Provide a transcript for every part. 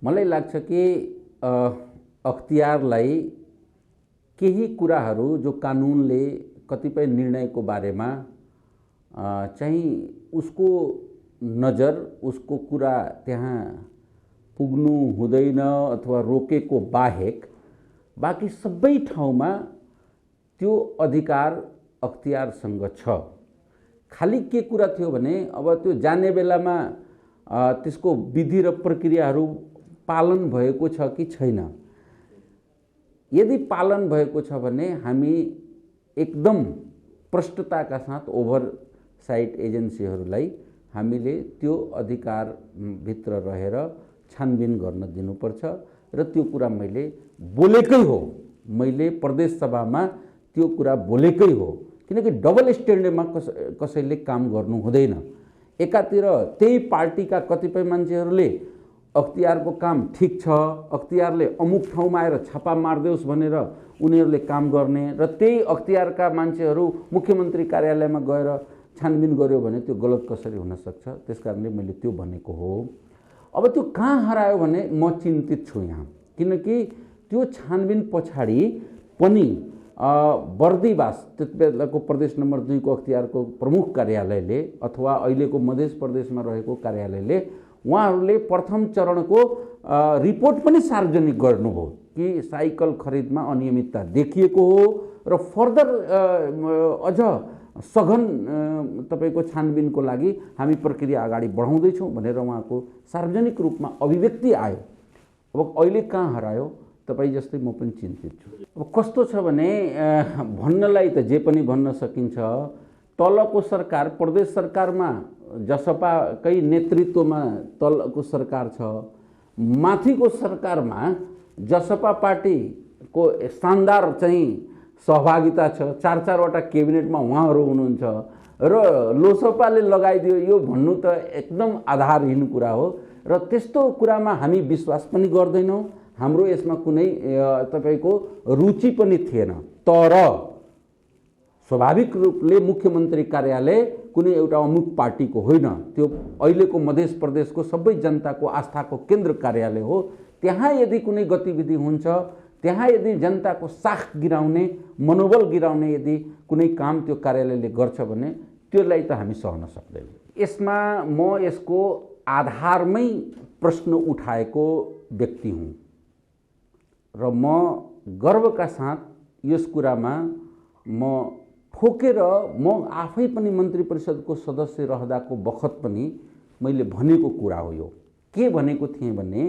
मलाई लाग्छ कि अख्तियारलाई केही कुराहरू जो कानुनले कतिपय निर्णयको बारेमा चाहिँ उसको नजर उसको कुरा त्यहाँ पुग्नु हुँदैन अथवा रोकेको बाहेक बाँकी सबै ठाउँमा त्यो अधिकार अख्तियारसँग छ। खाली के कुरा थियो भने अब त्यो जाने बेलामा त्यसको विधि र प्रक्रियाहरू पालन भएको छ कि छैन। यदि पालन भएको छ भने हामी एकदम प्रष्टताका साथ ओभरसाइट एजेन्सीहरूलाई हामीले त्यो अधिकार भित्र रहेर छानबिन गर्न दिनुपर्छ र त्यो कुरा मैले बोलेकै हो। मैले प्रदेश सभामा त्यो कुरा बोलेकै हो, किनकि डबल स्ट्यान्डर्डमा कसैले काम गर्नु हुँदैन। एकातिर त्यही पार्टीका कतिपय मान्छेहरूले अख्तियारको काम ठीक छ, अख्तियारले अमुक ठाउँमा आएर छापा मार्देओस् भनेर उनीहरूले काम गर्ने र त्यही अख्तियारका मान्छेहरू मुख्यमन्त्री कार्यालयमा गएर छानबिन गर्यो भने त्यो गलत कसरी हुन सक्छ। त्यसकारणले मैले त्यो भनेको हो। अब त्यो कहाँ हरायो भने म चिन्तित छु यहाँ, किनकि त्यो छानबिन पछाडि पनि बर्दिवास त्यतिबेलाको प्रदेश नम्बर 2 को अख्तियारको प्रमुख कार्यालयले अथवा अहिलेको मध्य प्रदेशमा रहेको कार्यालयले उहाँहरूले प्रथम चरणको रिपोर्ट पनि सार्वजनिक गर्नुभयो कि साइकल खरिदमा अनियमितता देखिएको हो र फर्दर अझ सघन तपाईको छानबिनको लागि हामी प्रक्रिया अगाडि बढाउँदैछौँ भनेर उहाँको सार्वजनिक रूपमा अभिव्यक्ति आयो। अब अहिले कहाँ हरायो? तपाईँ जस्तै म पनि चिन्तित छु। अब कस्तो छ भने भन्नलाई त जे पनि भन्न सकिन्छ। तलको सरकार प्रदेश सरकारमा जसपाकै नेतृत्वमा तलको सरकार छ, माथिको सरकारमा जसपा पार्टीको शानदार चाहिँ सहभागिता छ। 4-4वटा क्याबिनेटमा उहाँहरू हुनुहुन्छ र लोसपाले लगाइदियो यो भन्नु त एकदम आधारहीन कुरा हो र त्यस्तो कुरामा हामी विश्वास पनि गर्दैनौँ। हाम्रो यसमा कुनै तपाईको रुचि पनि थिएन। तर स्वाभाविक रूपले मुख्यमन्त्री कार्यालय कुनै एउटा अमुक पार्टीको होइन, त्यो अहिलेको मध्य प्रदेशको सबै जनताको आस्थाको केन्द्र कार्यालय हो। त्यहाँ यदि कुनै गतिविधि हुन्छ, त्यहाँ यदि जनताको साख गिराउने मनोबल गिराउने यदि कुनै काम त्यो कार्यालयले गर्छ भने त्यसलाई त हामी सहन सक्दैनौँ। यसमा म यसको आधारमै प्रश्न उठाएको व्यक्ति हुँ र म गर्वका साथ यस कुरामा म ठोकेर म आफै पनि मन्त्री परिषदको सदस्य रहँदाको बखत पनि मैले भनेको कुरा हो। यो के भनेको थिएँ भने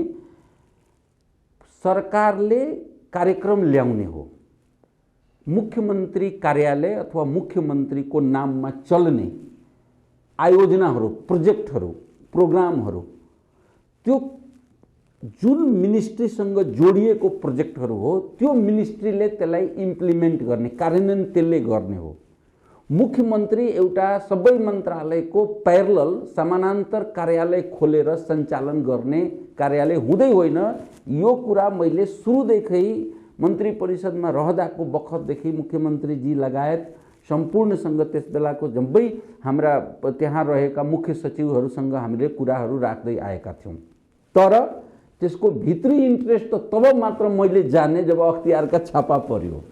सरकारले कार्यक्रम ल्याउने हो, मुख्यमन्त्री कार्यालय अथवा मुख्यमन्त्रीको नाममा चल्ने आयोजनाहरू, प्रोजेक्टहरू, प्रोग्रामहरू, त्यो जुन मिनिस्ट्रीसँग जोडिएको प्रोजेक्टहरू हो त्यो मिनिस्ट्रीले त्यसलाई इम्प्लिमेन्ट गर्ने, कार्यान्वयन त्यसले गर्ने हो। मुख्यमन्त्री एउटा सबै मन्त्रालयको प्यारलल समानान्तर कार्यालय खोलेर सञ्चालन गर्ने कार्यालय हुँदै होइन। यो कुरा मैले सुरुदेखि मन्त्री परिषदमा रहँदाको बखतदेखि मुख्यमन्त्रीजी लगायत सम्पूर्णसँग त्यस बेलाको जम्मै हाम्रा त्यहाँ रहेका मुख्य सचिवहरूसँग हामीले कुराहरू राख्दै आएका थियौँ। तर त्यसको भित्री इन्ट्रेस्ट त तब मात्र मैले जाने जब अख्तियारका छापा पर्यो।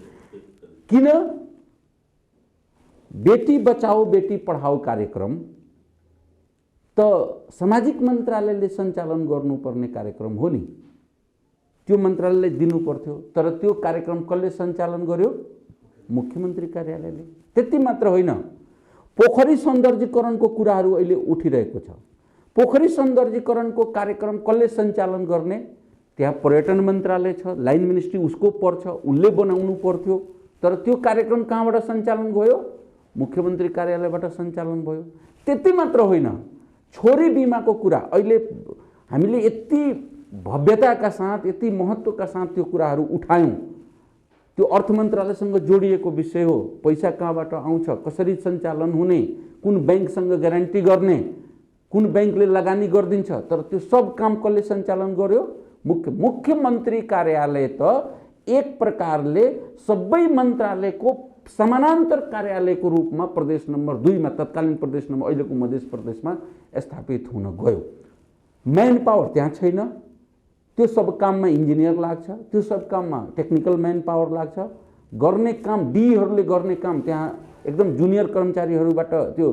किन? बेटी बचाओ बेटी पढाओ कार्यक्रम त सामाजिक मन्त्रालयले सञ्चालन गर्नुपर्ने कार्यक्रम हो नि, त्यो मन्त्रालयले दिनु पर्थ्यो। तर त्यो कार्यक्रम कसले सञ्चालन गर्यो? मुख्यमन्त्री कार्यालयले। त्यति मात्र होइन, पोखरी सौन्दर्यीकरणको कुराहरू अहिले उठिरहेको छ। पोखरी सौन्दर्यीकरणको कार्यक्रम कसले सञ्चालन गर्ने? त्यहाँ पर्यटन मन्त्रालय छ, लाइन मिनिस्ट्री उसको पर्छ, उसले बनाउनु पर्थ्यो। तर त्यो कार्यक्रम कहाँबाट सञ्चालन भयो? मुख्यमन्त्री कार्यालयबाट सञ्चालन भयो। त्यति मात्र होइन, छोरी बिमाको कुरा अहिले हामीले यति भव्यताका साथ, यति महत्त्वका साथ त्यो कुराहरू उठायौँ। त्यो अर्थ मन्त्रालयसँग जोडिएको विषय हो। पैसा कहाँबाट आउँछ, कसरी सञ्चालन हुने, कुन ब्याङ्कसँग ग्यारेन्टी गर्ने, कुन ब्याङ्कले लगानी गरिदिन्छ। तर त्यो सब काम कसले सञ्चालन गर्यो? मुख्यमन्त्री कार्यालय त एक प्रकारले सबै मन्त्रालयको समानान्तर कार्यालयको रूपमा प्रदेश नम्बर 2 मा, तत्कालीन प्रदेश नम्बर अहिलेको मध्य प्रदेशमा स्थापित हुन गयो। म्यान पावर त्यहाँ छैन, त्यो सब काममा इन्जिनियर लाग्छ, त्यो सब काममा टेक्निकल म्यान पावर लाग्छ। गर्ने काम डीहरूले गर्ने काम त्यहाँ एकदम जुनियर कर्मचारीहरूबाट त्यो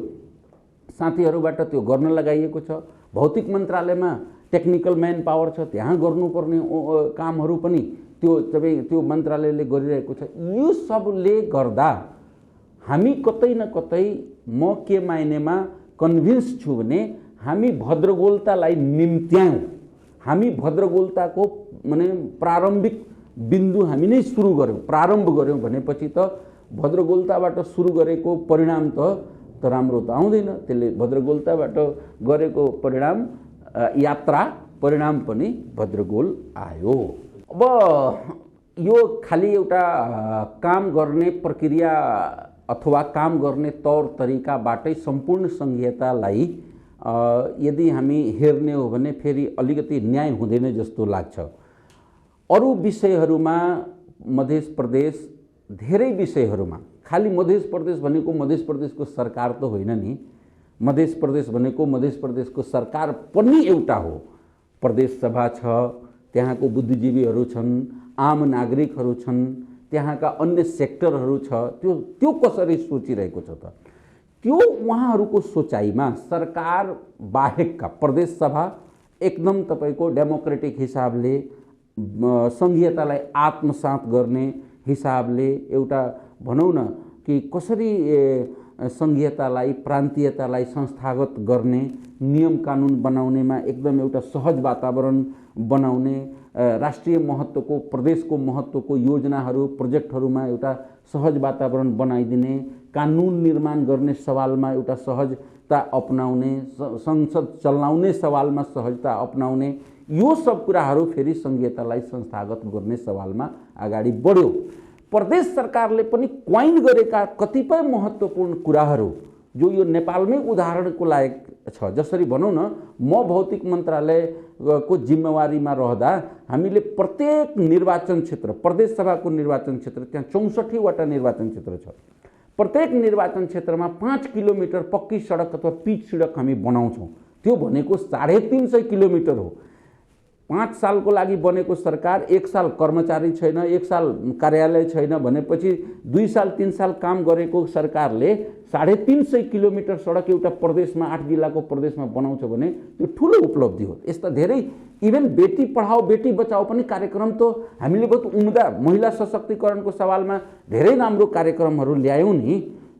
साथीहरूबाट त्यो गर्न लगाइएको छ। भौतिक मन्त्रालयमा टेक्निकल म्यान पावर छ, त्यहाँ गर्नुपर्ने कामहरू पनि त्यो मन्त्रालयले गरिरहेको छ। यो सबले गर्दा हामी कतै न कतै म के मायनेमा कन्भिन्स छु भने हामी भद्रगोलतालाई निम्त्यायौँ। हामी भद्रगोलताको माने प्रारम्भिक बिन्दु हामी नै सुरु गऱ्यौँ, प्रारम्भ गऱ्यौँ भनेपछि त भद्रगोलताबाट सुरु गरेको परिणाम त राम्रो त आउँदैन। त्यसले भद्रगोलताबाट गरेको परिणाम यात्रा परिणाम पनि भद्रगोल आयो। अब यो खालि एउटा काम गर्ने प्रक्रिया अथवा काम गर्ने तौर तरिकाबाटै सम्पूर्ण सङ्घीयतालाई यदि हामी हेर्ने हो भने फेरि अलिकति न्याय हुँदैन जस्तो लाग्छ। अरू विषयहरूमा मध्य प्रदेश धेरै विषयहरूमा, खालि मध्य प्रदेश भनेको मध्य प्रदेशको सरकार त होइन नि, मध्य प्रदेश भनेको मध्य प्रदेशको सरकार पनि एउटा हो। प्रदेश सभा छ, त्यहाँको बुद्धिजीवीहरू छन्, आम नागरिकहरू छन्, त्यहाँका अन्य सेक्टरहरू छ। त्यो कसरी सोचिरहेको छ त? त्यो उहाँहरूको सोचाइमा सरकार बाहेकका प्रदेश सभा एकदम तपाईको डेमोक्रेटिक हिसाबले सङ्घीयतालाई आत्मसात गर्ने हिसाबले एउटा भनौँ न कि कसरी सङ्घीयतालाई प्रान्तीयतालाई संस्थागत गर्ने, नियम कानुन बनाउनेमा एकदम एउटा सहज वातावरण बनाउने, राष्ट्रिय महत्त्वको प्रदेशको महत्त्वको योजनाहरू प्रोजेक्टहरूमा एउटा सहज वातावरण बनाइदिने, कानुन निर्माण गर्ने सवालमा एउटा सहजता अपनाउने, संसद चलाउने सवालमा सहजता अपनाउने, यो सब कुराहरू फेरि सङ्घीयतालाई संस्थागत गर्ने सवालमा अगाडि बढ्यो। प्रदेश सरकारले पनि क्वाइन गरेका कतिपय महत्त्वपूर्ण कुराहरू जो यो नेपालमै उदाहरणको लायक छ। जसरी भनौँ न, म भौतिक मन्त्रालयको जिम्मेवारीमा रहँदा हामीले प्रत्येक निर्वाचन क्षेत्र, प्रदेश सभाको निर्वाचन क्षेत्र, त्यहाँ 64वटा निर्वाचन क्षेत्र छ। प्रत्येक निर्वाचन क्षेत्रमा 5 किलोमिटर पक्की सडक अथवा पिच सडक हामी बनाउँछौँ। त्यो भनेको 350 किलोमिटर हो। 5 सालको लागि बनेको सरकार, 1 साल कर्मचारी छैन, 1 साल कार्यालय छैन भनेपछि 2 साल 3 साल काम गरेको सरकारले 350 किलोमिटर सडक एउटा प्रदेशमा, 8 जिल्लाको प्रदेशमा बनाउँछ भने त्यो ठुलो उपलब्धि हो। यस्ता धेरै, इभन बेटी पढाओ बेटी बचाओ पनि कार्यक्रम त हामीले बहुत उम्दा महिला सशक्तिकरणको सवालमा धेरै राम्रो कार्यक्रमहरू ल्यायौँ नि।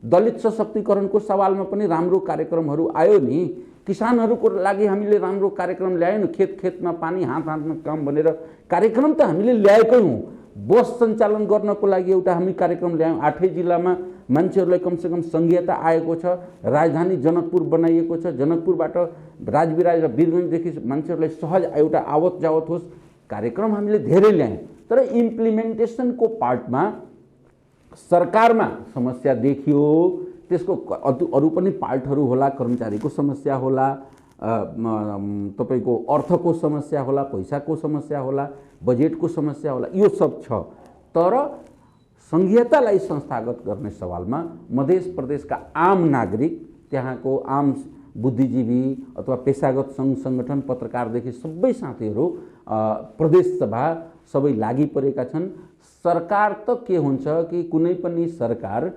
दलित सशक्तिकरणको सवालमा पनि राम्रो कार्यक्रमहरू आयो नि। किसानहरूको लागि हामीले राम्रो कार्यक्रम ल्यायौँ नि। खेत खेतमा पानी, हात हातमा काम भनेर कार्यक्रम त हामीले ल्याएकै हौँ। बस सञ्चालन गर्नको लागि एउटा हामी कार्यक्रम ल्यायौँ। 8 जिल्लामा मान्छेहरूलाई कमसेकम सङ्घीयता आएको छ। राजधानी जनकपुर बनाइएको छ। जनकपुरबाट राजविराज र वीरगञ्जदेखि मान्छेहरूलाई सहज एउटा आवत जावत होस्, कार्यक्रम हामीले धेरै ल्यायौँ। तर इम्प्लिमेन्टेसनको पार्टमा सरकारमा समस्या देखियो। त्यसको अरू पनि पार्टहरू होला, कर्मचारीको समस्या होला, तपाईको अर्थको समस्या होला, पैसाको समस्या होला, बजेटको समस्या होला, यो सब छ। तर सङ्घीयतालाई संस्थागत गर्ने सवालमा मध्य प्रदेशका आम नागरिक, त्यहाँको आम बुद्धिजीवी अथवा पेसागत सङ्घ सङ्गठन, पत्रकारदेखि सबै साथीहरू, प्रदेश सभा सबै लागि परेका छन्। सरकार त के हुन्छ कि कुनै पनि सरकार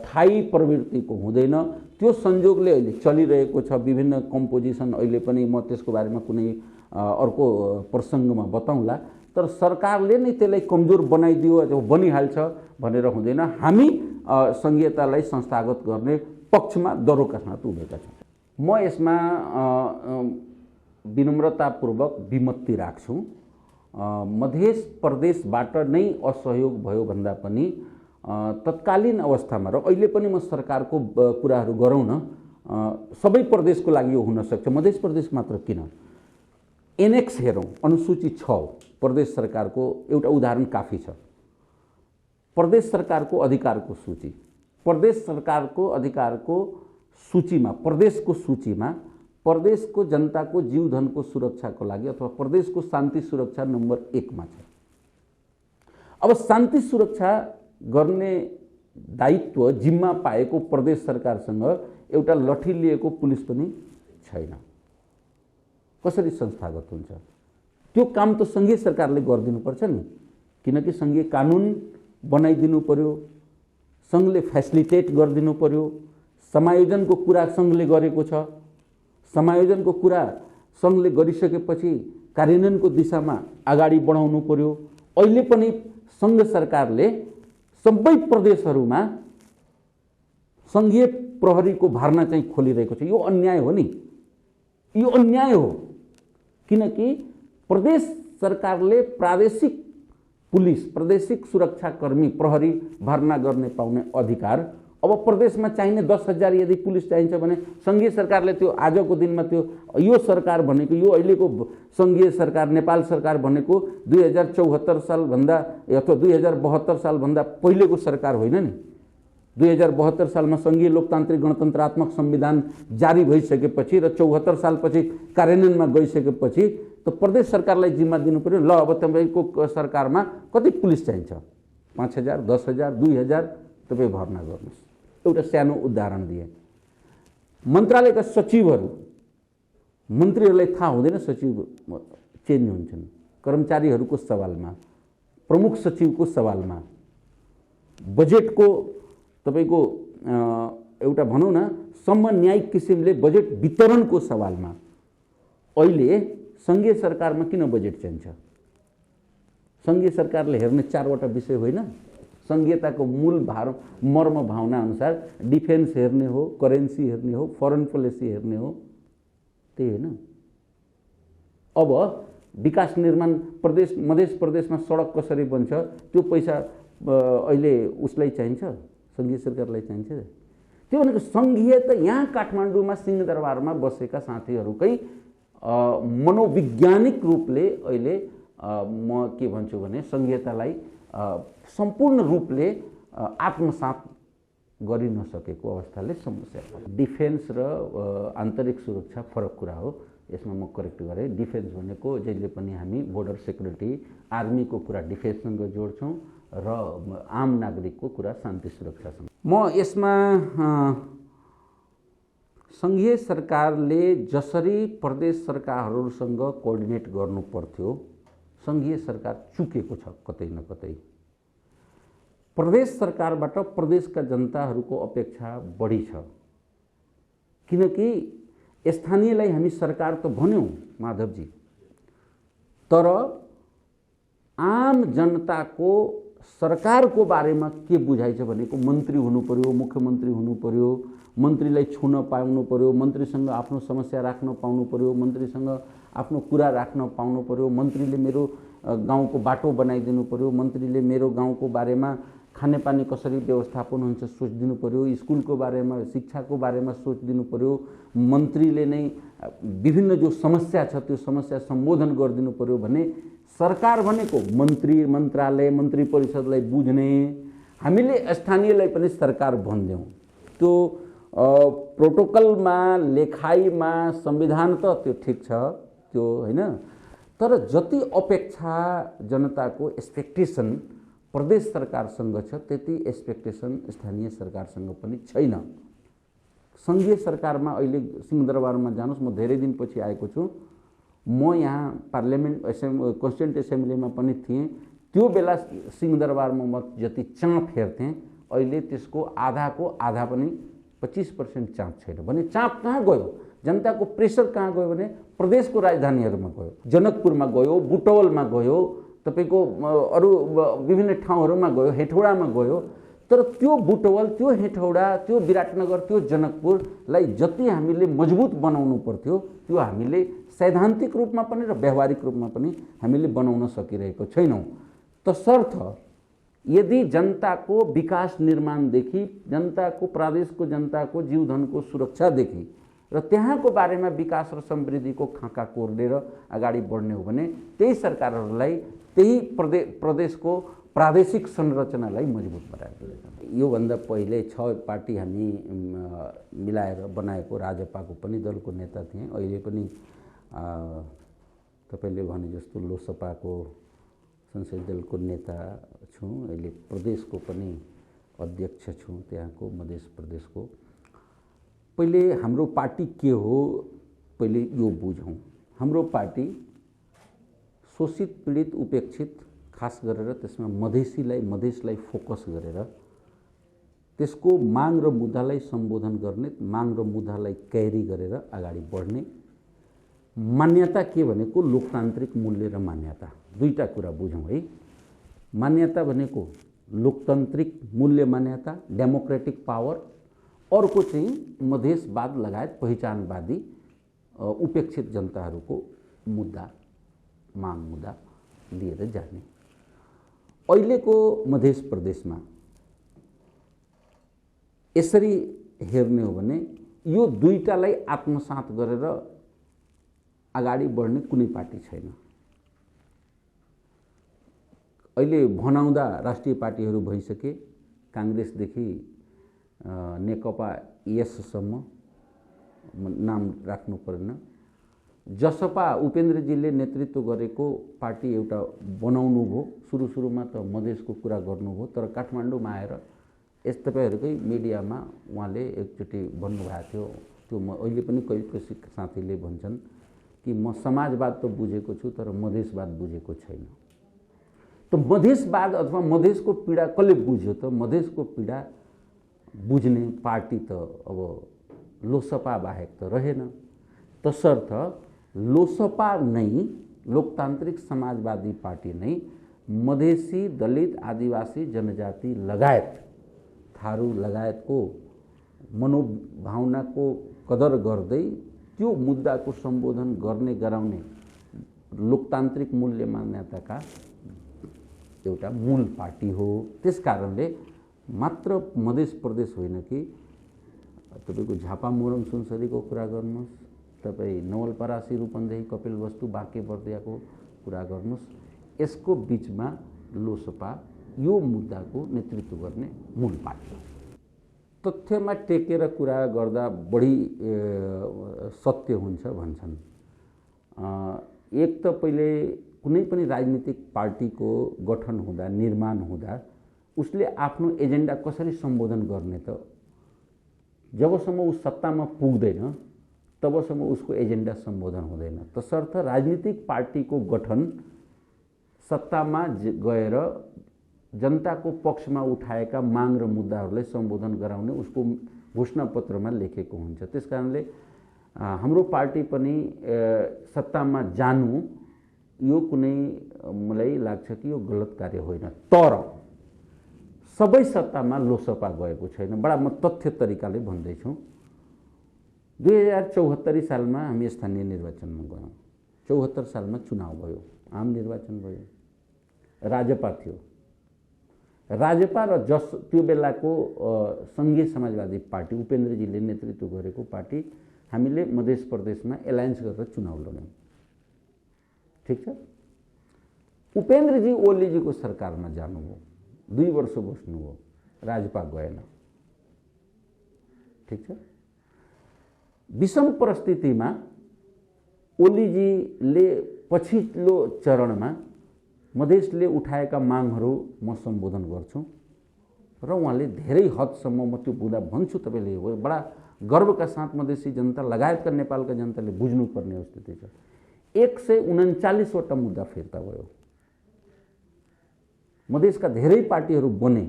थायी प्रवृत्तिको हुँदैन। त्यो संयोगले अहिले चलिरहेको छ विभिन्न कम्पोजिसन। अहिले पनि म त्यसको बारेमा कुनै अर्को प्रसङ्गमा बताउँला। तर सरकारले नै त्यसलाई कमजोर बनाइदियो अथवा बनिहाल्छ भनेर हुँदैन। हामी सङ्घीयतालाई संस्थागत गर्ने पक्षमा दरोका साथ उभिएका छौँ। म यसमा विनम्रतापूर्वक विमति राख्छु। मध्य प्रदेशबाट नै असहयोग भयो भन्दा पनि तत्कालीन अवस्थामा र अहिले पनि म सरकारको कुराहरू गरौँ न, सबै प्रदेशको लागि यो हुन सक्छ, मध्य प्रदेश मात्र किन? एनेक्स हेरौँ, अनुसूची 6 प्रदेश सरकारको एउटा उदाहरण काफी छ। प्रदेश सरकारको अधिकारको सूची, प्रदेश सरकारको अधिकारको सूचीमा, प्रदेशको सूचीमा प्रदेशको जनताको जीवधनको सुरक्षाको लागि अथवा प्रदेशको शान्ति सुरक्षा नम्बर 1 मा छ। अब शान्ति सुरक्षा गर्ने दायित्व जिम्मा पाएको प्रदेश सरकारसँग एउटा लठी लिएको पुलिस पनि छैन। कसरी संस्थागत हुन्छ? त्यो काम त सङ्घीय सरकारले गरिदिनुपर्छ नि, किनकि सङ्घीय कानुन बनाइदिनु पर्यो, सङ्घले फेसिलिटेट गरिदिनु पर्यो। समायोजनको कुरा सङ्घले गरेको छ, समायोजनको कुरा सङ्घले गरिसकेपछि कार्यान्वयनको दिशामा अगाडि बढाउनु पर्यो। अहिले पनि सङ्घ सरकारले सबै प्रदेशहरूमा सङ्घीय प्रहरीको भर्ना चाहिँ खोलिरहेको छ। यो अन्याय हो नि, यो अन्याय हो, किनकि प्रदेश सरकारले प्रादेशिक पुलिस, प्रादेशिक सुरक्षाकर्मी, प्रहरी भर्ना गर्ने पाउने अधिकार अब प्रदेशमा चाहिने 10,000 यदि पुलिस चाहिन्छ भने सङ्घीय सरकारले त्यो आजको दिनमा त्यो यो सरकार भनेको, यो अहिलेको सङ्घीय सरकार नेपाल सरकार भनेको 2074 सालभन्दा अथवा 2072 सालभन्दा पहिलेको सरकार होइन नि। 2072 सालमा सङ्घीय लोकतान्त्रिक गणतन्त्रात्मक संविधान जारी भइसकेपछि र 74 सालपछि कार्यान्वयनमा गइसकेपछि त प्रदेश सरकारलाई जिम्मा दिनु पर्यो। ल अब तपाईँको सरकारमा कति पुलिस चाहिन्छ? 5,000, 10,000, 2,000 तपाईँ भर्ना गर्नुहोस्। एउटा सानो उदाहरण दिए, मन्त्रालयका सचिवहरू, मन्त्रीहरूलाई थाहा हुँदैन सचिव चेन्ज हुन्छन्, कर्मचारीहरूको सवालमा, प्रमुख सचिवको सवालमा, बजेटको तपाईँको एउटा भनौँ न समन्यायिक किसिमले बजेट वितरणको सवालमा अहिले सङ्घीय सरकारमा किन बजेट चाहिन्छ? सङ्घीय सरकारले हेर्ने 4वटा विषय होइन? सङ्घीयताको मूल मर्म भावना अनुसार डिफेन्स हेर्ने हो, करेन्सी हेर्ने हो, फरेन पोलिसी हेर्ने हो, त्यही होइन? अब विकास निर्माण प्रदेश, मध्य प्रदेशमा सडक कसरी बन्छ त्यो पैसा अहिले उसलाई चाहिन्छ, सङ्घीय सरकारलाई चाहिन्छ। त्यो भनेको सङ्घीयता यहाँ काठमाडौँमा सिंहदरबारमा बसेका साथीहरूकै मनोवैज्ञानिक रूपले अहिले म के भन्छु भने सङ्घीयतालाई सम्पूर्ण रूपले आत्मसात गरि नसकेको अवस्थाले समस्या हो। डिफेन्स र आन्तरिक सुरक्षा फरक कुरा हो, यसमा म करेक्ट गरेँ। डिफेन्स भनेको जहिले पनि हामी बोर्डर सेक्युरिटी, आर्मीको कुरा डिफेन्ससँग जोड्छौँ र आम नागरिकको कुरा शान्ति सुरक्षासँग। म यसमा सङ्घीय सरकारले जसरी प्रदेश सरकारहरूसँग कोअर्डिनेट गर्नु पर्थ्यो, सङ्घीय सरकार चुकेको छ कतै न कतै। प्रदेश सरकारबाट प्रदेशका जनताहरूको अपेक्षा बढी छ, किनकि स्थानीयलाई हामी सरकार त भन्यौँ माधवजी, तर आम जनताको सरकारको बारेमा के बुझाइ छ भनेको मन्त्री हुनु पर्यो, मुख्यमन्त्री हुनु पर्यो, मन्त्रीलाई छुन पाउनु पर्यो, मन्त्रीसँग आफ्नो समस्या राख्न पाउनु पर्यो, मन्त्रीसँग आफ्नो कुरा राख्न पाउनु पर्यो, मन्त्रीले मेरो गाउँको बाटो बनाइदिनु पर्यो, मन्त्रीले मेरो गाउँको बारेमा खानेपानी कसरी व्यवस्थापन हुन्छ सोचिदिनु पर्यो, स्कुलको बारेमा, शिक्षाको बारेमा सोचिदिनु पर्यो, मन्त्रीले नै विभिन्न जो समस्या छ त्यो समस्या सम्बोधन गरिदिनु पर्यो भने सरकार भनेको मन्त्री, मन्त्रालय, मन्त्री परिषदलाई बुझ्ने, हामीले स्थानीयलाई पनि सरकार भन्दैनौँ। त्यो प्रोटोकलमा, लेखाइमा, संविधान त त्यो ठिक छ त्यो होइन, तर जति अपेक्षा जनताको एक्सपेक्टेसन प्रदेश सरकारसँग छ त्यति एक्सपेक्टेसन स्थानीय सरकारसँग पनि छैन। सङ्घीय सरकारमा अहिले सिंहदरबारमा जानुहोस्, म धेरै दिनपछि आएको छु, म यहाँ पार्लियामेन्ट कन्स्टिट्युन्ट एसेम्ब्लीमा पनि थिएँ, त्यो बेला सिंहदरबारमा म जति चाँप हेर्थेँ अहिले त्यसको आधाको आधा पनि 25% चाँप छैन भने चाँप कहाँ गयो? जनताको प्रेसर कहाँ गयो भने प्रदेशको राजधानीहरूमा गयो, जनकपुरमा गयो, बुटवलमा गयो, तपाईको अरू विभिन्न ठाउँहरूमा गयो, हेटौडामा गयो। तर त्यो बुटवल, त्यो हेटौडा, त्यो विराटनगर, त्यो जनकपुरलाई जति हामीले मजबुत बनाउनु पर्थ्यो त्यो हामीले सैद्धान्तिक रूपमा पनि र व्यावहारिक रूपमा पनि हामीले बनाउन सकिरहेको छैनौँ। तसर्थ यदि जनताको विकास निर्माणदेखि, जनताको प्रादेशको जनताको जीवधनको सुरक्षादेखि र त्यहाँको बारेमा विकास र समृद्धिको खाँका कोर्लेर अगाडि बढ्ने हो भने त्यही सरकारहरूलाई, त्यही प्रदेशको प्रादेशिक संरचनालाई मजबुत बनाएर योभन्दा पहिले 6 पार्टी हामी मिलाएर बनाएको राजपाको पनि दलको नेता थिएँ। अहिले पनि तपाईँले भने जस्तो लोकसभाको संसदीय दलको नेता छु, अहिले प्रदेशको पनि अध्यक्ष छु त्यहाँको मध्य प्रदेशको। पहिले हाम्रो पार्टी के हो पहिले यो बुझौँ। हाम्रो पार्टी शोषित पीडित उपेक्षित खास गरेर त्यसमा मधेसलाई फोकस गरेर त्यसको माग र मुद्दालाई सम्बोधन गर्ने, माग र मुद्दालाई क्यारी गरेर अगाडि बढ्ने मान्यता के भनेको लोकतान्त्रिक मूल्य र मान्यता दुईटा कुरा बुझौँ है। मान्यता भनेको लोकतान्त्रिक मूल्य मान्यता, डेमोक्रेटिक पावर, अर्को चाहिँ मधेसवाद लगायत पहिचानवादी उपेक्षित जनताहरूको मुद्दा, माग मुद्दा लिएर जाने। अहिलेको मध्य प्रदेशमा यसरी हेर्ने हो भने यो दुईटालाई आत्मसात गरेर अगाडि बढ्ने कुनै पार्टी छैन। अहिले भनाउँदा राष्ट्रिय पार्टीहरू भइसके, काङ्ग्रेसदेखि नेकपा यससम्म नाम राख्नु पर्दैन। जसपा उपेन्द्रजीले नेतृत्व गरेको पार्टी एउटा बनाउनु भयो। सुरुमा त मधेसको कुरा गर्नुभयो, तर काठमाडौँमा आएर यस तपाईँहरूकै मिडियामा उहाँले एकचोटि भन्नुभएको थियो, त्यो म अहिले पनि कसै साथीले भन्छन् कि म समाजवाद त बुझेको छु तर मधेसवाद बुझेको छैन। त मधेसवाद अथवा मधेसको पीडा कसले बुझ्यो त? मधेसको पीडा बुझ्ने पार्टी त अब लोसपा बाहेक त रहेन। तसर्थ लोसपा नै, लोकतान्त्रिक समाजवादी पार्टी नै मधेसी, दलित, आदिवासी जनजाति लगायत थारू लगायतको मनोभावनाको कदर गर्दै त्यो मुद्दाको सम्बोधन गर्ने गराउने लोकतान्त्रिक मूल्य मान्यताका एउटा मूल पार्टी हो। त्यस कारणले मात्र मध्य प्रदेश होइन कि तपाईको झापा मोरङ सुनसरीको कुरा गर्नुहोस्, तपाईँ नवलपरासी रूपन्देही कपिलवस्तु बाँके बर्दियाको कुरा गर्नुहोस्, यसको बीचमा लोसपा यो मुद्दाको नेतृत्व गर्ने मूल पार्टी हो। तथ्यमा टेकेर कुरा गर्दा बढी सत्य हुन्छ भन्छन्। एक त पहिले कुनै पनि राजनीतिक पार्टीको गठन हुँदा, निर्माण हुँदा उसले आफ्नो एजेन्डा कसरी सम्बोधन गर्ने त? जबसम्म ऊ सत्तामा पुग्दैन तबसम्म उसको एजेन्डा सम्बोधन हुँदैन। तसर्थ राजनीतिक पार्टीको गठन सत्तामा गएर जनताको पक्षमा उठाएका माग र मुद्दाहरूलाई सम्बोधन गराउने उसको घोषणापत्रमा लेखेको हुन्छ। त्यसकारणले हाम्रो पार्टी पनि सत्तामा जानु यो कुनै मलाई लाग्छ कि यो गलत कार्य होइन। तर सबै सत्तामा लोसपा गएको छैन। बडा म तथ्य तरिकाले भन्दैछु। 2074 सालमा हामी स्थानीय निर्वाचनमा गयौँ। 74 सालमा चुनाव भयो, आम निर्वाचन भयो, राजपा थियो। राजपा र त्यो बेलाको सङ्घीय समाजवादी पार्टी उपेन्द्रजीले नेतृत्व गरेको पार्टी हामीले मध्य प्रदेशमा एलायन्स गरेर चुनाव लड्यौँ। ठिक छ। उपेन्द्रजी ओलीजीको सरकारमा जानुभयो, 2 वर्ष बस्नुभयो, राजपा गएन। ठिक छ। विषम परिस्थितिमा ओलीजीले पछिल्लो चरणमा मधेसले उठाएका मागहरू म सम्बोधन गर्छु र उहाँले धेरै हदसम्म म त्यो बुझ्दा भन्छु। तपाईँले बडा गर्वका साथ मधेसी जनता लगायतका नेपालका जनताले बुझ्नुपर्ने स्थिति छ। 139 वटा मुद्दा फिर्ता भयो। मधेसका धेरै पार्टीहरू बने,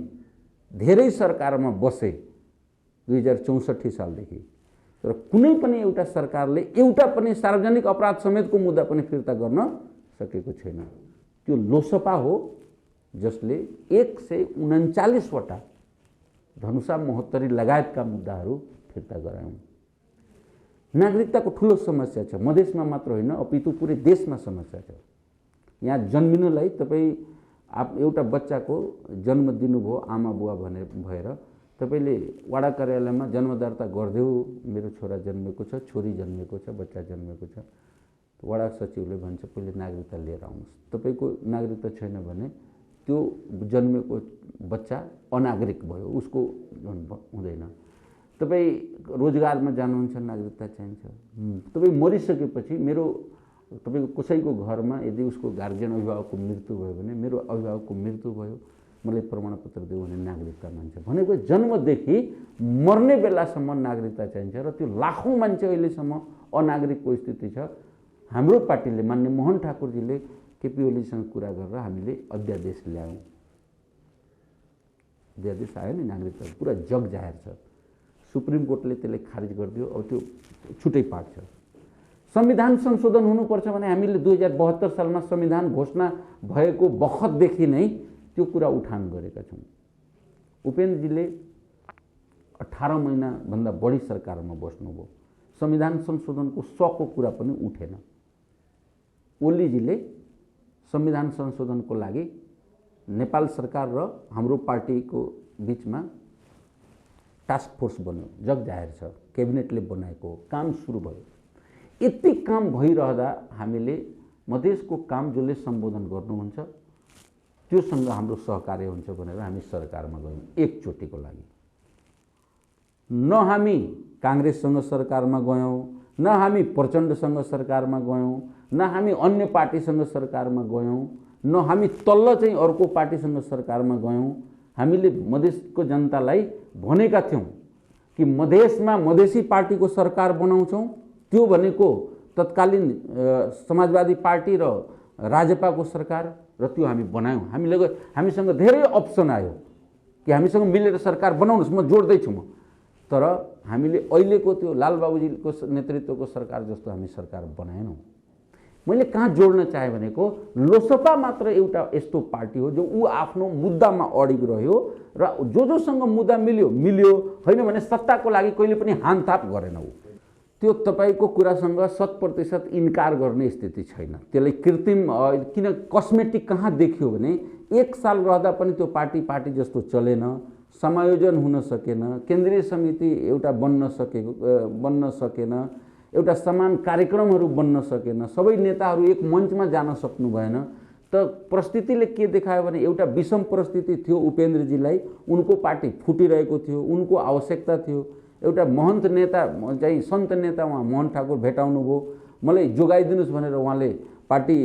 धेरै सरकारमा बसे 2064 सालदेखि, तर कुनै पनि एउटा सरकारले एउटा पनि सार्वजनिक अपराध समेतको मुद्दा पनि फिर्ता गर्न सकेको छैन। त्यो लोसपा हो जसले 139 वटा धनुषा महोत्तरी लगायतका मुद्दाहरू फिर्ता गरायौँ। नागरिकताको ठुलो समस्या छ, मधेसमा मात्र होइन अपितु पुरै देशमा समस्या छ। यहाँ जन्मिनुलाई तपाईँ एउटा बच्चाको जन्म दिनुभयो आमा बुवा भएर तपाईँले वडा कार्यालयमा जन्म दर्ता गरिदेऊ, मेरो छोरा जन्मेको छ, छोरी जन्मेको छ, बच्चा जन्मेको छ, वडा सचिवले भन्छ पहिले नागरिकता लिएर आउनुहोस्। तपाईँको नागरिकता छैन भने त्यो जन्मेको बच्चा अनागरिक भयो, उसको हुँदैन। तपाईँ रोजगारमा जानुहुन्छ, नागरिकता चाहिन्छ। तपाईँ मरिसकेपछि तपाईँको कसैको घरमा यदि उसको गार्जियन अभिभावकको मृत्यु भयो भने मेरो अभिभावकको मृत्यु भयो, मलाई प्रमाणपत्र देऊ भने नागरिकता मान्छ। भनेको जन्मदेखि मर्ने बेलासम्म नागरिकता चाहिन्छ र त्यो लाखौँ मान्छे अहिलेसम्म अनागरिकको स्थिति छ। हाम्रो पार्टीले मान्य मोहन ठाकुरजीले केपी ओलीसँग कुरा गरेर हामीले अध्यादेश ल्यायौँ। अध्यादेश आयो नि नागरिकता, पुरा जग जाहेर छ। सुप्रिम कोर्टले त्यसलाई खारिज गरिदियो। अब त्यो छुट्टै पाठ छ। संविधान संशोधन हुनुपर्छ भने हामीले 2072 सालमा संविधान घोषणा भएको बखतदेखि नै त्यो कुरा उठान गरेका छौँ। उपेन्द्रजीले 18 महिनाभन्दा बढी सरकारमा बस्नुभयो, संविधान संशोधनको सकको कुरा पनि उठेन। ओलीजीले संविधान संशोधनको लागि नेपाल सरकार र हाम्रो पार्टीको बीचमा टास्क फोर्स बन्यो, जग जाहेर छ, क्याबिनेटले बनाएको, काम सुरु भयो। यति काम भइरहँदा हामीले मधेसको काम जसले सम्बोधन गर्नुहुन्छ त्योसँग हाम्रो सहकार्य हुन्छ भनेर हामी सरकारमा गयौँ एकचोटिको लागि। न हामी काङ्ग्रेससँग सरकारमा गयौँ, न हामी प्रचण्डसँग सरकारमा गयौँ, न हामी अन्य पार्टीसँग सरकारमा गयौँ, न हामी तल्ल चाहिँ अर्को पार्टीसँग सरकारमा गयौँ। हामीले मधेसको जनतालाई भनेका थियौँ कि मधेसमा मधेसी पार्टीको सरकार बनाउँछौँ। त्यो भनेको तत्कालीन समाजवादी पार्टी र राजपाको सरकार, र त्यो हामी बनायौँ। हामीसँग धेरै अप्सन आयो कि हामीसँग मिलेर सरकार बनाउनुहोस्, म जोड्दैछु म। तर हामीले अहिलेको त्यो लालबाबुजीको नेतृत्वको सरकार जस्तो हामी सरकार बनाएनौँ। मैले कहाँ जोड्न चाहे भनेको लोसपा मात्र एउटा यस्तो पार्टी हो जो ऊ आफ्नो मुद्दामा अडिग रह्यो र जोसँग मुद्दा मिल्यो होइन भने सत्ताको लागि कहिले पनि हानथाप गरेन। ऊ त्यो तपाईको कुरासँग 100% इन्कार गर्ने स्थिति छैन। त्यसलाई कृत्रिम किन कस्मेटिक कहाँ देखियो भने 1 साल रहँदा पनि त्यो पार्टी जस्तो चलेन, समायोजन हुन सकेन, केन्द्रीय समिति एउटा बन्न सकेन, एउटा समान कार्यक्रमहरू बन्न सकेन, सबै नेताहरू एक मञ्चमा जान सक्नु भएन। त परिस्थितिले के देखायो भने एउटा विषम परिस्थिति थियो। उपेन्द्रजीलाई उनको पार्टी फुटिरहेको थियो, उनको आवश्यकता थियो। एउटा महन्त नेता चाहिँ सन्त नेता उहाँ मोहन ठाकुर भेटाउनु भयो, मलाई जोगाइदिनुहोस् भनेर उहाँले पार्टी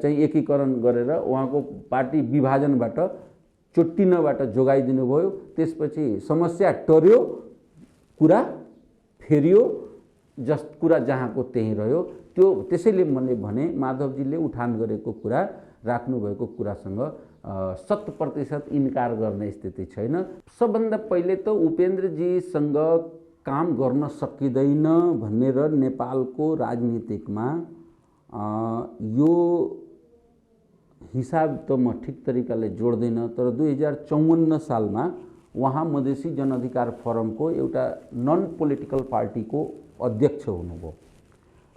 चाहिँ एकीकरण गरेर उहाँको पार्टी विभाजनबाट चुट्टिनबाट जोगाइदिनु भयो। त्यसपछि समस्या टर्यो, कुरा फेरियो, कुरा जहाँको त्यहीँ रह्यो। त्यो त्यसैले मैले भने माधवजीले उठान गरेको कुरा, राख्नुभएको कुरासँग 100% इन्कार गर्ने स्थिति छैन। सबभन्दा पहिले त उपेन्द्रजीसँग काम गर्न सकिँदैन भनेर नेपालको राजनीतिकमा यो हिसाब त म ठिक तरिकाले जोड्दैन। तर 2054 सालमा उहाँ मधेसी जनअधिकार फोरमको एउटा नन पोलिटिकल पार्टीको अध्यक्ष हुनुभयो।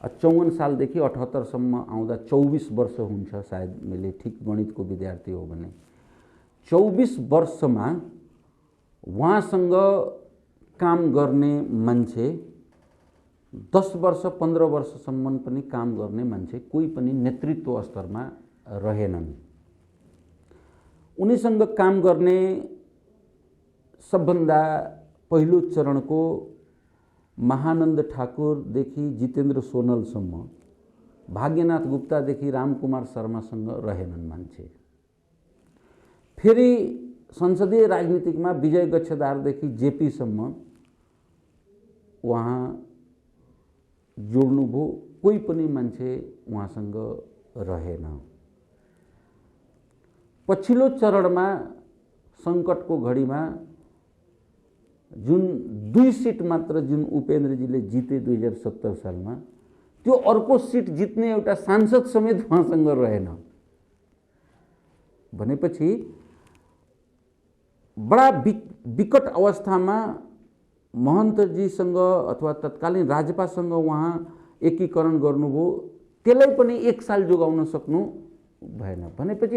54 सालदेखि 78 सम्म आउँदा 24 वर्ष हुन्छ सायद, मैले ठिक गणितको विद्यार्थी हो भने। 24 वर्षमा उहाँसँग काम गर्ने मान्छे, 10 वर्ष 15 वर्षसम्म पनि काम गर्ने मान्छे कोही पनि नेतृत्व स्तरमा रहेनन्। उनीसँग काम गर्ने सबभन्दा पहिलो चरणको महानन्द ठाकुरदेखि जितेन्द्र सोनलसम्म, भाग्यनाथ गुप्तादेखि रामकुमार शर्मासँग रहेनन् मान्छे। फेरि संसदीय राजनीतिकमा विजय गच्छदारदेखि जेपीसम्म उहाँ जोड्नुभयो, कोही पनि मान्छे उहाँसँग रहेन। पछिल्लो चरणमा सङ्कटको घडीमा जुन 2 सिट मात्र जुन उपेन्द्रजीले जिते 2070 सालमा, त्यो अर्को सिट जित्ने एउटा सांसद समेत उहाँसँग रहेन। भनेपछि बडा विकट अवस्थामा महन्तजीसँग अथवा तत्कालीन राजपासँग उहाँ एकीकरण गर्नुभयो, त्यसलाई पनि 1 साल जोगाउन सक्नु भएन। भनेपछि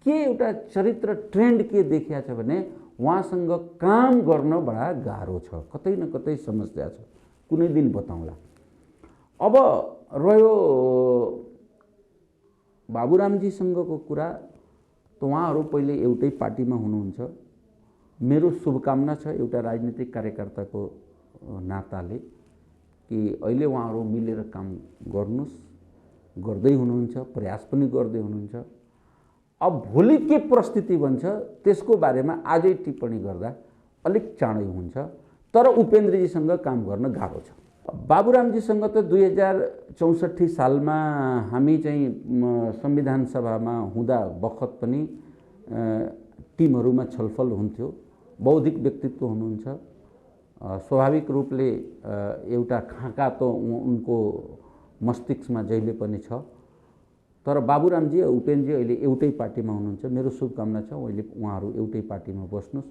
एउटा चरित्र ट्रेन्ड के देखिया छ भने उहाँसँग काम गर्न बडा गाह्रो छ, कतै न कतै समस्या छ। कुनै दिन बताउँला। अब रह्यो बाबुरामजीसँगको कुरा, त उहाँहरू पहिले एउटै पार्टीमा हुनुहुन्छ। मेरो शुभकामना छ एउटा राजनीतिक कार्यकर्ताको नाताले कि अहिले उहाँहरू मिलेर काम गर्नुहोस्, गर्दै हुनुहुन्छ, प्रयास पनि गर्दै हुनुहुन्छ। अब भोलि के परिस्थिति बन्छ त्यसको बारेमा आजै टिप्पणी गर्दा अलिक चाँडै हुन्छ। तर उपेन्द्रजीसँग काम गर्न गाह्रो छ। बाबुरामजीसँग त 2064 सालमा हामी चाहिँ संविधान सभामा हुँदा बखत पनि टिमहरूमा छलफल हुन्थ्यो। बौद्धिक व्यक्तित्व हुनुहुन्छ, स्वाभाविक रूपले एउटा खाँका त उनको मस्तिष्कमा जहिले पनि छ। तर बाबुरामजी उपेन्द्रजी अहिले एउटै पार्टीमा हुनुहुन्छ। मेरो शुभकामना छ अहिले उहाँहरू एउटै पार्टीमा बस्नुहोस्,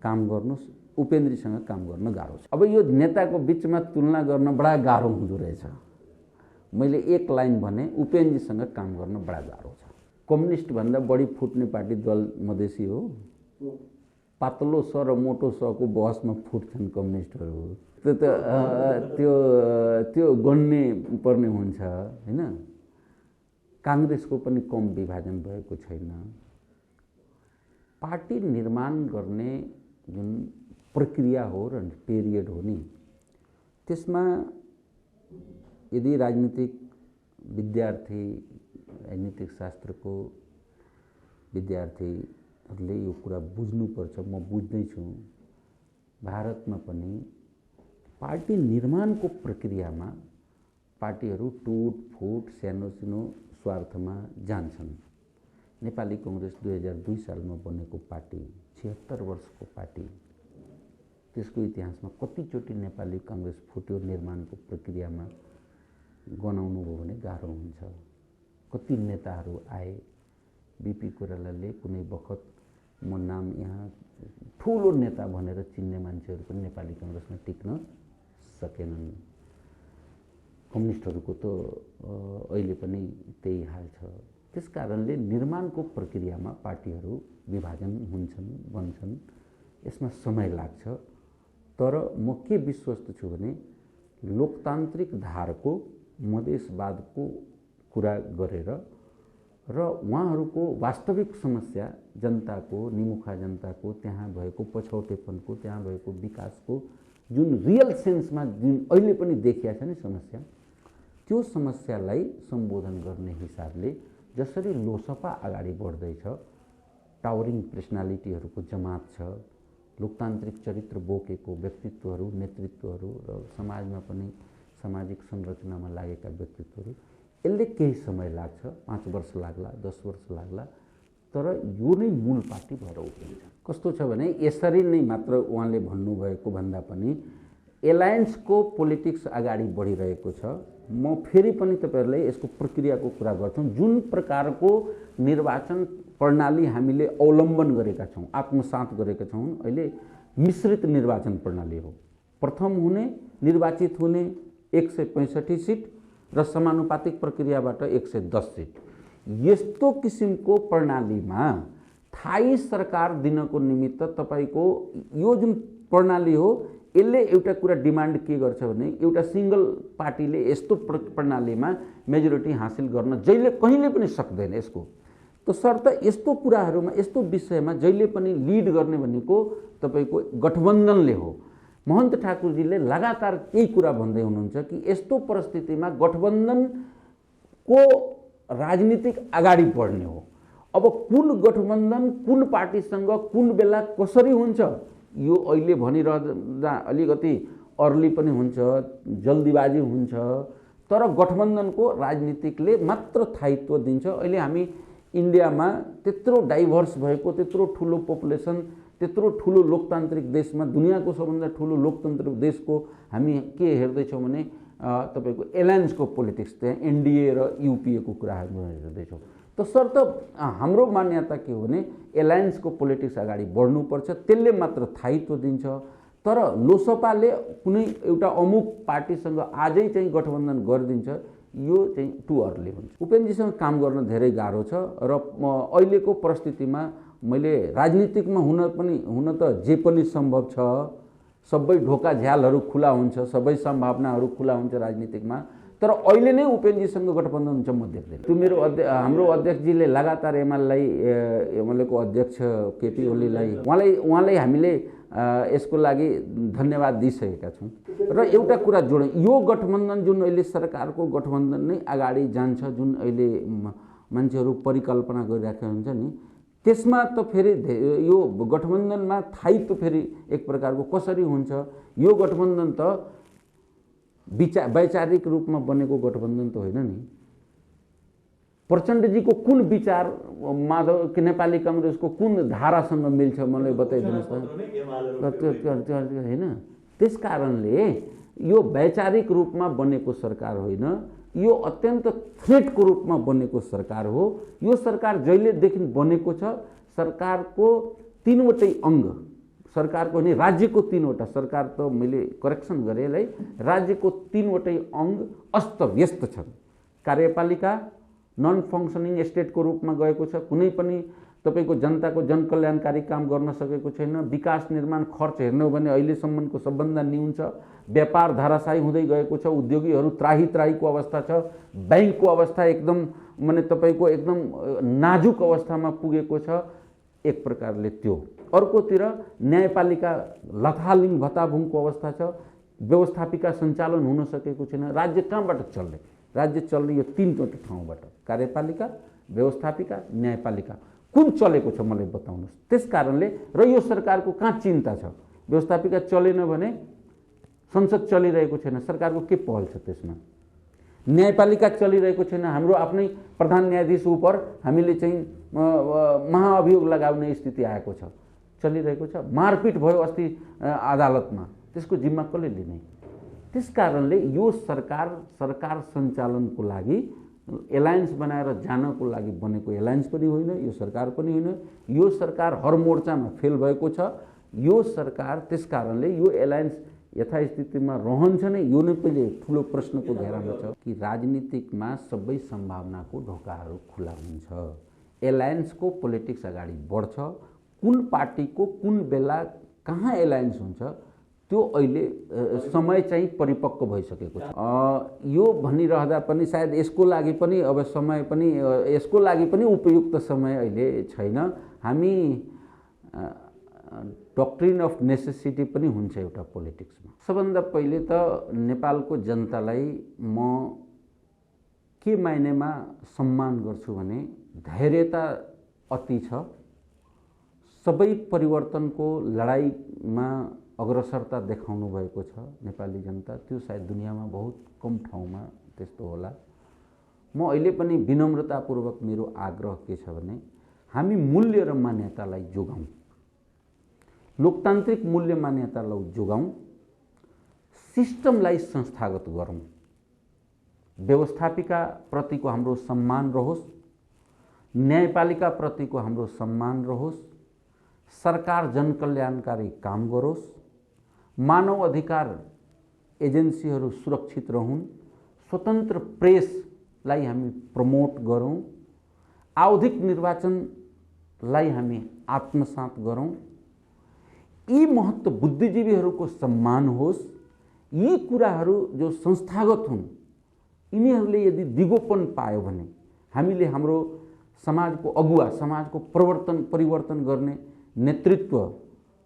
काम गर्नुहोस्। उपेन्द्रजीसँग काम गर्न गाह्रो छ। अब यो नेताको बिचमा तुलना गर्न बडा गाह्रो हुँदो रहेछ। मैले एक लाइन भने उपेन्द्रजीसँग काम गर्न बडा गाह्रो छ। कम्युनिस्ट भन्दा बढी फुट्ने पार्टी दल मधेसी हो। पातलो स र मोटो सको बहसमा फुट्छन् कम्युनिस्टहरू। त्यो गन्ने पर्ने हुन्छ हैन। कांग्रेसको पनि कम विभाजन भएको छैन। पार्टी निर्माण गर्ने जुन प्रक्रिया हो र पिरियड हो नि, त्यसमा यदि राजनीतिक विद्यार्थी, राजनीतिक शास्त्रको विद्यार्थीहरूले यो कुरा बुझ्नुपर्छ। म बुझ्दैछु। भारतमा पनि पार्टी निर्माणको प्रक्रियामा पार्टीहरू टुटफुट सानो स्वार्थमा जान्छन्। नेपाली कांग्रेस 2002 सालमा बनेको पार्टी, 76 वर्षको पार्टी, त्यसको इतिहासमा कतिचोटि नेपाली कांग्रेस फुट्यो निर्माणको प्रक्रियामा गनाउनु हो भने गाह्रो हुन्छ। कति नेताहरू आए, बीपी कोइरालाले कुनै बखत म नाम यहाँ ठुलो नेता भनेर चिन्ने मान्छेहरू पनि नेपाली कांग्रेसमा टिक्न सकेनन्। कम्युनिस्टहरूको त अहिले पनि त्यही हाल छ। त्यसकारणले निर्माणको प्रक्रियामा पार्टीहरू विभाजन हुन्छन्, बन्छन्, यसमा समय लाग्छ। तर म के विश्वस्त छु भने लोकतान्त्रिक धारको मधेसवादको कुरा गरेर र उहाँहरूको वास्तविक समस्या जनताको, निमुखा जनताको, त्यहाँ भएको पछौटेपनको, त्यहाँ भएको विकासको जुन रियल सेन्समा जुन अहिले पनि देखिया छ नि समस्या, त्यो समस्यालाई सम्बोधन गर्ने हिसाबले जसरी लोसपा अगाडि बढ्दैछ, टावरिङ पर्सनालिटीहरूको जमात छ, लोकतान्त्रिक चरित्र बोकेको व्यक्तित्वहरू, नेतृत्वहरू र समाजमा पनि सामाजिक संरचनामा लागेका व्यक्तित्वहरू, यसले केही समय लाग्छ, 5 वर्ष लाग्ला, 10 वर्ष लाग्ला, तर यो नै मूल पार्टी भएर उभिन्छ। कस्तो छ भने यसरी नै मात्र उहाँले भन्नुभएको भन्दा पनि एलायन्सको पोलिटिक्स अगाडि बढिरहेको छ। म फेरि पनि तपाईहरुलाई यसको प्रक्रियाको कुरा गर्छु। जुन प्रकारको निर्वाचन प्रणाली हामीले अवलम्बन गरेका छौं, आत्मसात गरेका छौं, अहिले मिश्रित निर्वाचन प्रणाली हो। प्रथम हुने, निर्वाचित हुने 165 सीट र समानुपातिक प्रक्रियाबाट 110 सीट। यस्तो किसिमको प्रणालीमा थाई सरकार दिनको निमित्त तपाईको यो जुन प्रणाली हो, यसले एउटा कुरा डिमान्ड के गर्छ भने एउटा सिंगल पार्टीले यस्तो प्रणालीमा मेजोरिटी हासिल गर्न जहिले कहिले पनि सक्दैन। यसको त शर्त यस्तो कुराहरुमा, यस्तो विषयमा जहिले पनि लिड गर्ने भनेको तपाईको गठबन्धनले हो। महन्त ठाकुरजीले लगातार केही कुरा भन्दै हुनुहुन्छ कि यस्तो परिस्थितिमा गठबन्धनको राजनीतिक अगाडि बढ्ने हो। अब कुन गठबन्धन कुन पार्टीसँग कुन बेला कसरी हुन्छ यो अहिले भनिरहँदा अलिकति अर्ली पनि हुन्छ, जल्दीबाजी हुन्छ, तर गठबन्धनको राजनीतिकले मात्र थायित्व दिन्छ। अहिले हामी इन्डियामा त्यत्रो डाइभर्स भएको, त्यत्रो ठुलो पपुलेसन, त्यत्रो ठुलो लोकतान्त्रिक देशमा, दुनियाँको सबभन्दा ठुलो लोकतन्त्र देशको हामी के हेर्दैछौँ भने तपाईको एलायन्सको पोलिटिक्स, त्यहाँ एनडीए र यूपीए को कुराहरू हेर्दैछौँ। तसर्थ हाम्रो मान्यता के हो भने एलायन्सको पोलिटिक्स अगाडि बढ्नुपर्छ, त्यसले मात्र थायित्व दिन्छ। तर लोसपाले कुनै एउटा अमुक पार्टीसँग आजै चाहिँ गठबन्धन गरिदिन्छ, यो चाहिँ टु अर्ली हुन्छ। उपेन्द्रजीसँग काम गर्न धेरै गाह्रो छ र अहिलेको परिस्थितिमा मैले राजनीतिकमा हुन त जे पनि सम्भव छ, सबै ढोका झ्यालहरू खुला हुन्छ, सबै सम्भावनाहरू खुला हुन्छ राजनीतिकमा, तर अहिले नै उपेन्द्रजीसँग गठबन्धन हुन्छ म देख्दैन। त्यो मेरो हाम्रो अध्यक्षजीले लगातार एमालेको अध्यक्ष केपी ओलीलाई उहाँलाई हामीले यसको लागि धन्यवाद दिइसकेका छौं। र एउटा कुरा जोडौँ, यो गठबन्धन जुन अहिले सरकारको गठबन्धन नै अगाडि जान्छ, जुन अहिले मान्छेहरू परिकल्पना गरिराखेका हुन्छ नि, त्यसमा त फेरि यो गठबन्धनमा थायित्व फेरि एक प्रकारको कसरी हुन्छ। यो गठबन्धन त वैचारिक रूपमा बनेको गठबन्धन त होइन नि। प्रचण्डजीको कुन विचार माधव नेपाली काङ्ग्रेसको कुन धारासँग मिल्छ मलाई बताइदिनुहोस् त होइन। त्यस कारणले यो वैचारिक रूपमा बनेको सरकार होइन, यो अत्यन्त थ्रेटको रूपमा बनेको सरकार हो। यो सरकार जहिलेदेखि बनेको छ सरकारको तीनवटै अङ्ग, सरकारको नि राज्यको तीनवटा, सरकार त मैले करेक्सन गरेँ है, राज्यको तीनवटै अङ्ग अस्तव्यस्त छन्। कार्यपालिका नन फङ्सनिङ स्टेटको रूपमा गएको छ, कुनै पनि तपाईको जनताको जनकल्याणकारी काम गर्न सकेको छैन। विकास निर्माण खर्च हेर्नु हो भने अहिलेसम्मको सबभन्दा न्यून छ। व्यापार धाराशायी हुँदै गएको छ, उद्योगीहरू त्राहीको अवस्था छ, ब्याङ्कको अवस्था एकदम माने तपाईको एकदम नाजुक अवस्थामा पुगेको छ एक प्रकारले त्यो। अर्कोतिर न्यायपालिका लथालिङ भताभुङको अवस्था छ, व्यवस्थापिका सञ्चालन हुन सकेको छैन। राज्य कहाँबाट चल्ने? राज्य चल्ने यो तीनवटा ठाउँबाट, कार्यपालिका, व्यवस्थापिका, न्यायपालिका। कुन चलेको छ मलाई बताउनुहोस्। त्यस कारणले र यो सरकारको कहाँ चिन्ता छ? व्यवस्थापिका चलेन भने संसद चलिरहेको छैन, सरकारको के पहल छ त्यसमा? न्यायपालिका चलिरहेको छैन, हाम्रो आफ्नै प्रधान न्यायाधीश उप हामीले चाहिँ महाअभियोग लगाउने स्थिति आएको छ, चलिरहेको छ। मारपिट भयो अस्ति अदालतमा, त्यसको जिम्मा कसले लिने? त्यस कारणले यो सरकार सञ्चालनको लागि एलायन्स बनाएर जानको लागि बनेको एलायन्स पनि होइन, यो सरकार पनि होइन। यो सरकार हर मोर्चामा फेल भएको छ। यो सरकार त्यस कारणले यो एलायन्स यथास्थितिमा रहन्छ नै, यो नै पहिले ठुलो प्रश्नको घेरामा छ कि राजनीतिकमा सबै सम्भावनाको ढोकाहरू खुला हुन्छ। एलायन्सको पोलिटिक्स अगाडि बढ्छ। कुन पार्टीको कुन बेला कहाँ एलायन्स हुन्छ त्यो अहिले समय चाहिँ परिपक्व भइसकेको छ। यो भनिरहँदा पनि सायद यसको लागि पनि अब समय पनि यसको लागि पनि उपयुक्त समय अहिले छैन। हामी डक्ट्रिन अफ नेसेसिटी पनि हुन्छ एउटा पोलिटिक्समा। सबभन्दा पहिले त नेपालको जनतालाई म के मायनेमा सम्मान गर्छु भने धैर्यता अति छ। सबै परिवर्तनको लडाइँमा अग्रसरता देखाउनु भएको छ नेपाली जनता। त्यो सायद दुनियाँमा बहुत कम ठाउँमा त्यस्तो होला। म अहिले पनि विनम्रतापूर्वक मेरो आग्रह के छ भने हामी मूल्य र मान्यतालाई जोगाउँ, लोकतान्त्रिक मूल्य मान्यतालाई जोगाउँ, सिस्टमलाई संस्थागत गरौँ, व्यवस्थापिका प्रतिको हाम्रो सम्मान रहोस्, न्यायपालिका प्रतिको हाम्रो सम्मान रहोस्, सरकार जनकल्याणकारी काम गरोस्, मानव अधिकार एजेन्सीहरू सुरक्षित रहन्, स्वतन्त्र प्रेसलाई हामी प्रमोट गरौँ, आवधिक निर्वाचनलाई हामी आत्मसात गरौँ, यी महत्त्व बुद्धिजीवीहरूको सम्मान होस्। यी कुराहरू जो संस्थागत हुन् यिनीहरूले यदि दिगोपन पायो भने हामीले हाम्रो समाजको अगुवा, समाजको परिवर्तन गर्ने नेतृत्व,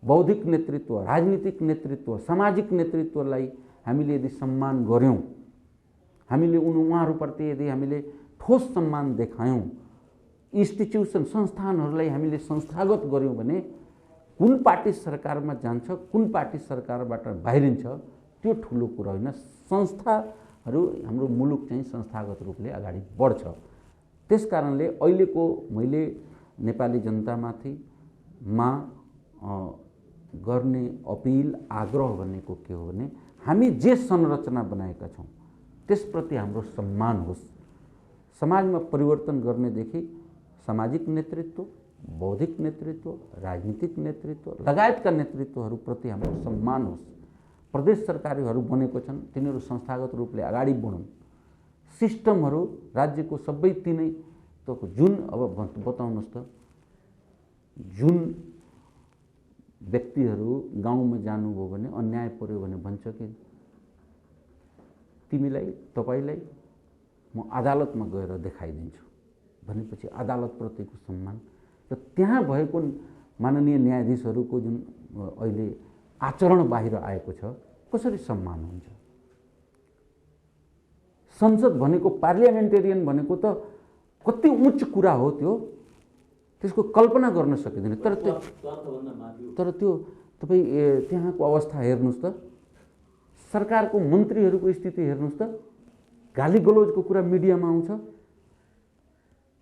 बौद्धिक नेतृत्व, राजनीतिक नेतृत्व, सामाजिक नेतृत्वलाई हामीले यदि सम्मान गर्यौं, हामीले उहाँहरूप्रति यदि हामीले ठोस सम्मान देखायौं, इन्स्टिट्युसन संस्थानहरूलाई हामीले संस्थागत गर्यौं भने कुन पार्टी सरकारमा जान्छ, कुन पार्टी सरकारबाट बाहिरिन्छ त्यो ठुलो कुरा होइन। संस्थाहरू हाम्रो मुलुक चाहिँ संस्थागत रूपले अगाडि बढ्छ। त्यसकारणले अहिलेको मैले नेपाली जनतामाथि गर्ने अपिल, आग्रह भनेको के हो भने हामी जे संरचना बनाएका छौं त्यसप्रति हाम्रो सम्मान होस्। समाजमा परिवर्तन गर्नेदेखि सामाजिक नेतृत्व, बौद्धिक नेतृत्व, राजनीतिक नेतृत्व लगायतका नेतृत्वहरूप्रति हाम्रो सम्मान होस्। प्रदेश सरकारहरू बनेको छन्, तिनीहरू संस्थागत रूपले अगाडि बढुन्। सिस्टमहरू राज्यको सबै तिनै त जुन अब बताउनुहोस् त, जुन व्यक्तिहरू गाउँमा जानुभयो भने अन्याय पर्यो भने भन्छ कि तिमीलाई, तपाईलाई म अदालतमा गएर देखाइदिन्छु भनेपछि अदालतप्रतिको सम्मान र त्यहाँ भएको माननीय न्यायाधीशहरूको जुन अहिले आचरण बाहिर आएको छ कसरी सम्मान हुन्छ। संसद भनेको, पार्लियामेन्टेरियन भनेको त कति उच्च कुरा हो, त्यो त्यसको कल्पना गर्न सकिँदैन। तर त्यो तपाईँ त्यहाँको अवस्था हेर्नुहोस् त, सरकारको मन्त्रीहरूको स्थिति हेर्नुहोस् त, गाली गलौजको कुरा मिडियामा आउँछ,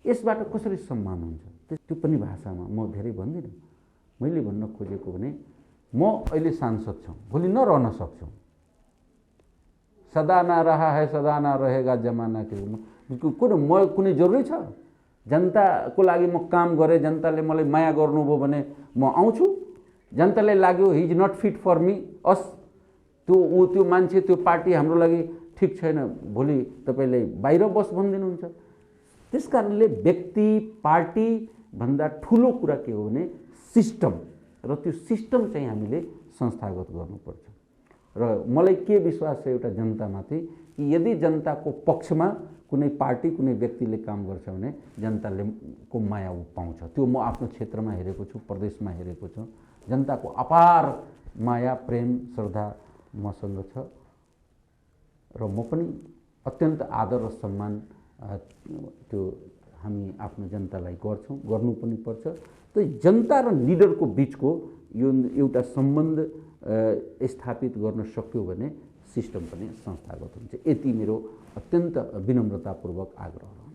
यसबाट कसरी सम्मान हुन्छ? त्यो पनि भाषामा म धेरै भन्दिनँ। मैले भन्न खोजेको भने म अहिले सांसद छु, भोलि नरहन सक्छु। सदा ना रहा है सदा ना रहेगा जमाना के कुनै जरुरी छ? जनताको लागि म काम गरेँ, जनताले मलाई माया गर्नुभयो भने म आउँछु। जनताले लाग्यो he is not fit for me, त्यो मान्छे त्यो पार्टी हाम्रो लागि ठिक छैन, भोलि तपाईँले बाहिर बस भनिदिनुहुन्छ। त्यस कारणले व्यक्ति पार्टी भन्दा ठुलो कुरा के हो भने सिस्टम, र त्यो सिस्टम चाहिँ हामीले संस्थागत गर्नुपर्छ। र मलाई के विश्वास छ एउटा जनतामाथि कि यदि जनताको पक्षमा कुनै पार्टी कुनै व्यक्तिले काम गर्छ भने जनताले को माया पाउँछ। त्यो म आफ्नो क्षेत्रमा हेरेको छु, प्रदेशमा हेरेको छु। जनताको अपार माया प्रेम श्रद्धा मसँग छ र म पनि अत्यन्त आदर र सम्मान त्यो हामी आफ्नो जनतालाई गर्छौँ, गर्नु पनि पर्छ। त जनता र लिडरको बिचको यो एउटा सम्बन्ध स्थापित गर्न सक्यो भने सिस्टम पनि संस्थागत हुन्छ। यति मेरो अत्यन्त विनम्रतापूर्वक आग्रह हो।